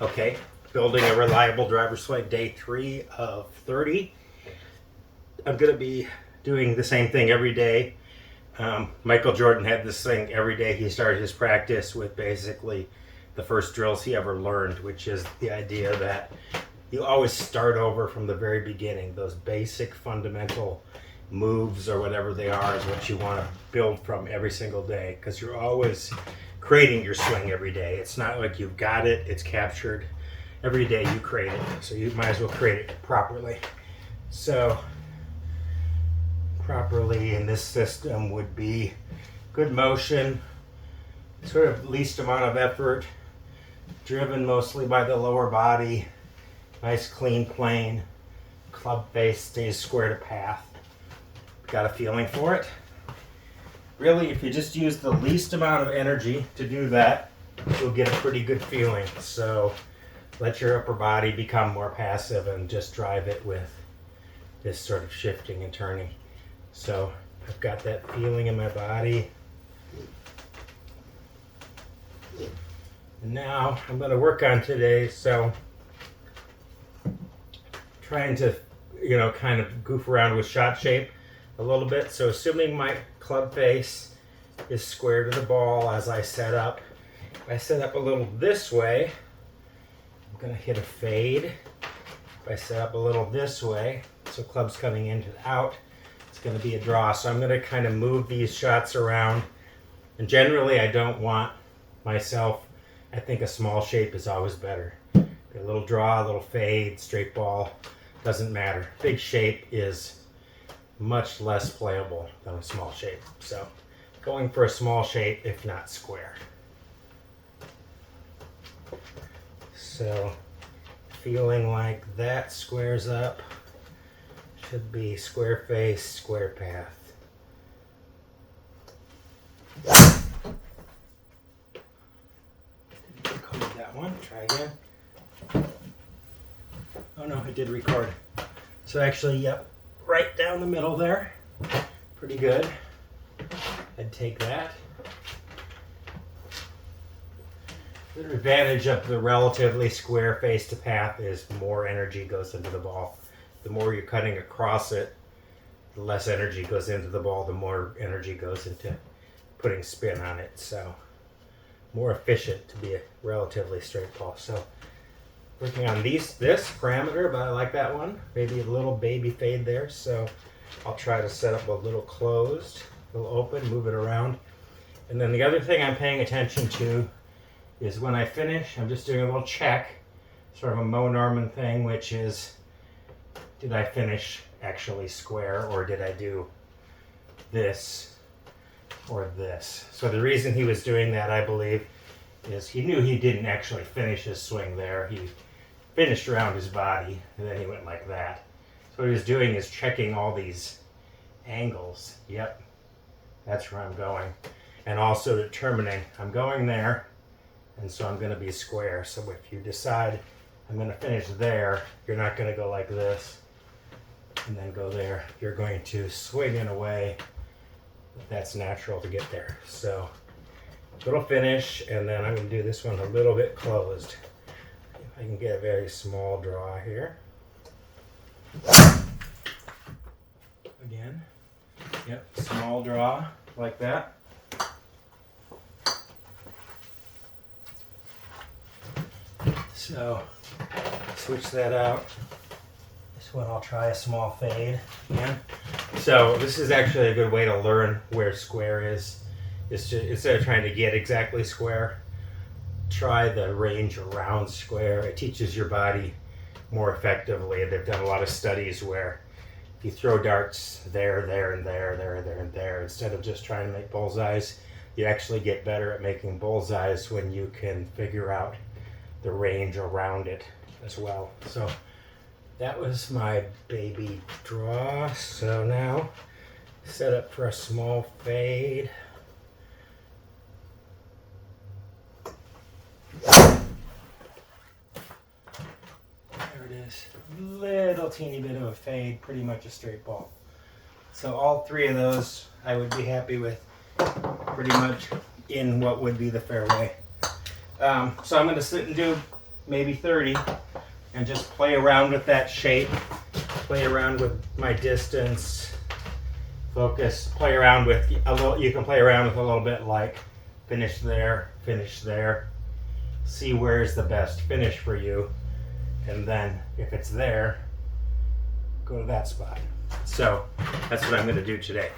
Okay, building a reliable driver's swing, day 3 of 30. I'm going to be doing the same thing every day. Michael Jordan had this thing every day. He started his practice with basically the first drills he ever learned, which is the idea that you always start over from the very beginning. Those basic fundamental moves or whatever they are is what you want to build from every single day, because you're always creating your swing every day. It's not like you've got it, it's captured. Every day you create it, so you might as well create it properly. So properly in this system would be good motion, sort of least amount of effort, driven mostly by the lower body, nice clean plane, club face stays square to path. Got a feeling for it? Really, if you just use the least amount of energy to do that, you'll get a pretty good feeling. So let your upper body become more passive and just drive it with this sort of shifting and turning. So I've got that feeling in my body. And now I'm going to work on today. So trying to, kind of goof around with shot shape a little bit. So assuming my club face is square to the ball as I set up. If I set up a little this way, I'm going to hit a fade. If I set up a little this way, so club's coming in to out, it's going to be a draw. So I'm going to kind of move these shots around. And generally I don't want myself, I think a small shape is always better. A little draw, a little fade, straight ball, doesn't matter. Big shape is much less playable than a small shape. So going for a small shape, if not square. So feeling like that squares up. Should be square face, square path. Didn't record that one. Try again. Oh no, it did record. So actually, yep, right down the middle there. Pretty good. I'd take that. The advantage of the relatively square face to path is more energy goes into the ball. The more you're cutting across it, the less energy goes into the ball, the more energy goes into putting spin on it. So more efficient to be a relatively straight ball. So working on this parameter, but I like that one. Maybe a little baby fade there. So I'll try to set up a little closed, a little open, move it around. And then the other thing I'm paying attention to is when I finish, I'm just doing a little check, sort of a Mo Norman thing, which is, did I finish actually square, or did I do this or this? So the reason he was doing that, I believe, is he knew he didn't actually finish his swing there. He finished around his body, and then he went like that. So what he was doing is checking all these angles. Yep, that's where I'm going. And also determining, I'm going there, and so I'm going to be square. So if you decide I'm going to finish there, you're not going to go like this and then go there. You're going to swing in a way that's natural to get there. So little finish, and then I'm going to do this one a little bit closed. If I can get a very small draw here. Again. Yep, small draw like that. So switch that out. This one I'll try a small fade again. So this is actually a good way to learn where square is. It's just, instead of trying to get exactly square, try the range around square. It teaches your body more effectively. They've done a lot of studies where if you throw darts there, and there, and there, instead of just trying to make bullseyes, you actually get better at making bullseyes when you can figure out the range around it as well. So that was my baby draw. So now set up for a small fade. There it is. Little teeny bit of a fade, pretty much a straight ball. So all three of those I would be happy with, pretty much in what would be the fairway. So I'm going to sit and do maybe 30, and just play around with that shape, play around with my distance, focus, play around with a little, you can play around with a little bit like finish there, see where's the best finish for you, and then if it's there, go to that spot. So that's what I'm going to do today.